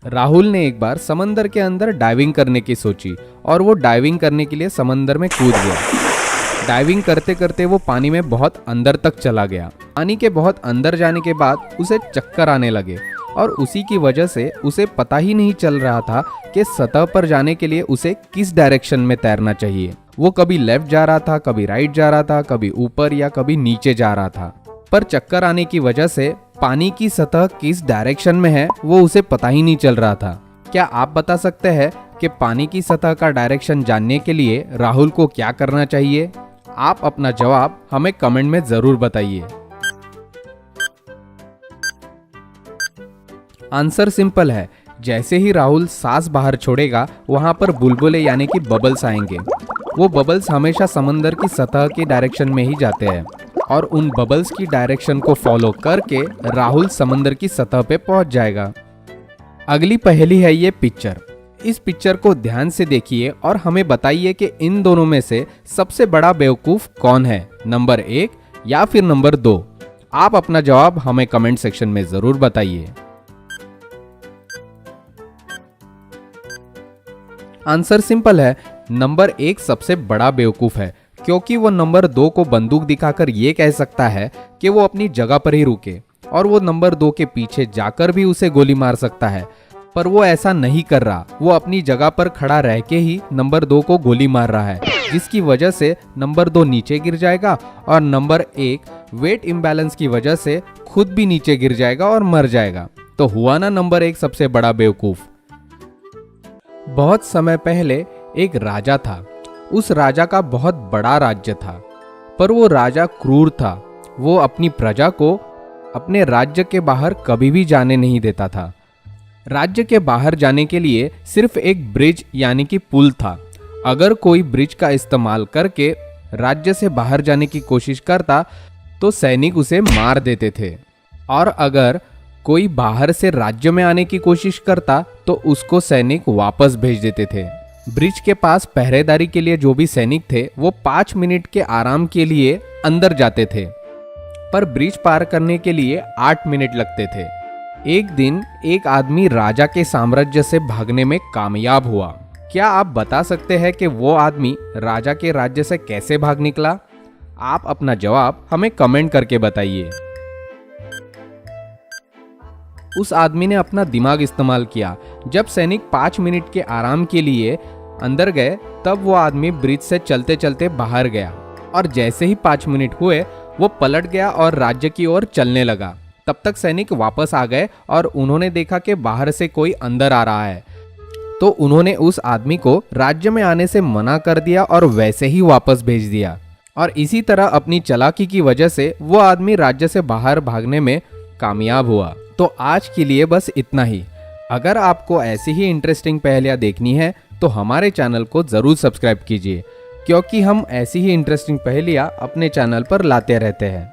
राहुल ने एक बार समंदर के अंदर डाइविंग करने की सोची और वो डाइविंग करने के लिए समंदर में कूद गया। डाइविंग करते करते वो पानी में बहुत अंदर तक चला गया। पानी के बहुत अंदर जाने के बाद उसे चक्कर आने लगे और उसी की वजह से उसे पता ही नहीं चल रहा था कि सतह पर जाने के लिए उसे किस डायरेक्शन में तैरना चाहिए। वो कभी लेफ्ट जा रहा था, कभी राइट जा रहा था, कभी ऊपर या कभी नीचे जा रहा था। पर चक्कर आने की वजह से पानी की सतह किस डायरेक्शन में है वो उसे पता ही नहीं चल रहा था। क्या आप बता सकते हैं कि पानी की सतह का डायरेक्शन जानने के लिए राहुल को क्या करना चाहिए? आप अपना जवाब हमें कमेंट में जरूर बताइए। आंसर सिंपल है। जैसे ही राहुल सांस बाहर छोड़ेगा वहां पर बुलबुले यानी कि बबल्स आएंगे। वो बबल्स हमेशा समंदर की सतह की डायरेक्शन में ही जाते हैं और उन बबल्स की डायरेक्शन को फॉलो करके राहुल समंदर की सतह पे पहुंच जाएगा। अगली पहेली है ये पिक्चर। इस पिक्चर को ध्यान से देखिए और हमें बताइए कि इन दोनों में से सबसे बड़ा बेवकूफ कौन है, नंबर 1 या फिर नंबर 2। आप अपना जवाब हमें कमेंट सेक्शन में जरूर बताइए। आंसर सिंपल है। नंबर 1 सबसे बड़ा बेवकूफ है क्योंकि वो नंबर 2 को बंदूक दिखाकर ये कह सकता है कि वो अपनी जगह पर ही रुके और वो नंबर 2 के पीछे जाकर भी उसे गोली मार सकता है, पर वो ऐसा नहीं कर रहा। वो अपनी जगह पर खड़ा रह के ही नंबर 2 को गोली मार रहा है, जिसकी वजह से नंबर 2 नीचे गिर जाएगा और नंबर 1 वेट इम्बैलेंस की वजह से खुद भी नीचे गिर जाएगा और मर जाएगा। तो हुआ ना नंबर 1 सबसे बड़ा बेवकूफ। बहुत समय पहले एक राजा था। उस राजा का बहुत बड़ा राज्य था, पर वो राजा क्रूर था। वो अपनी प्रजा को अपने राज्य के बाहर कभी भी जाने नहीं देता था। राज्य के बाहर जाने के लिए सिर्फ एक ब्रिज यानी कि पुल था। अगर कोई ब्रिज का इस्तेमाल करके राज्य से बाहर जाने की कोशिश करता तो सैनिक उसे मार देते थे, और अगर कोई बाहर से राज्य में आने की कोशिश करता तो उसको सैनिक वापस भेज देते थे। ब्रिज के पास पहरेदारी के लिए जो भी सैनिक थे वो 5 मिनट के आराम के लिए अंदर जाते थे, पर ब्रिज पार करने के लिए 8 मिनट लगते थे। एक दिन एक आदमी राजा के साम्राज्य से भागने में कामयाब हुआ। क्या आप बता सकते हैं कि वो आदमी राजा के राज्य से कैसे भाग निकला? आप अपना जवाब हमें कमेंट करके बताइए। उस आदमी ने अपना दिमाग इस्तेमाल किया। जब सैनिक 5 मिनट के आराम के लिए अंदर गए तब वो आदमी ब्रिज से चलते चलते बाहर गया, और जैसे ही 5 मिनट हुए वो पलट गया और राज्य की ओर चलने लगा। तब तक सैनिक वापस आ गए और उन्होंने देखा कि बाहर से कोई अंदर आ रहा है, तो उन्होंने उस आदमी को राज्य में आने से मना कर दिया और वैसे ही वापस भेज दिया। और इसी तरह अपनी चालाकी की वजह से वो आदमी राज्य से बाहर भागने में कामयाब हुआ। तो आज के लिए बस इतना ही। अगर आपको ऐसी ही इंटरेस्टिंग पहेलियां देखनी है तो हमारे चैनल को जरूर सब्सक्राइब कीजिए, क्योंकि हम ऐसी ही इंटरेस्टिंग पहेलियां अपने चैनल पर लाते रहते हैं।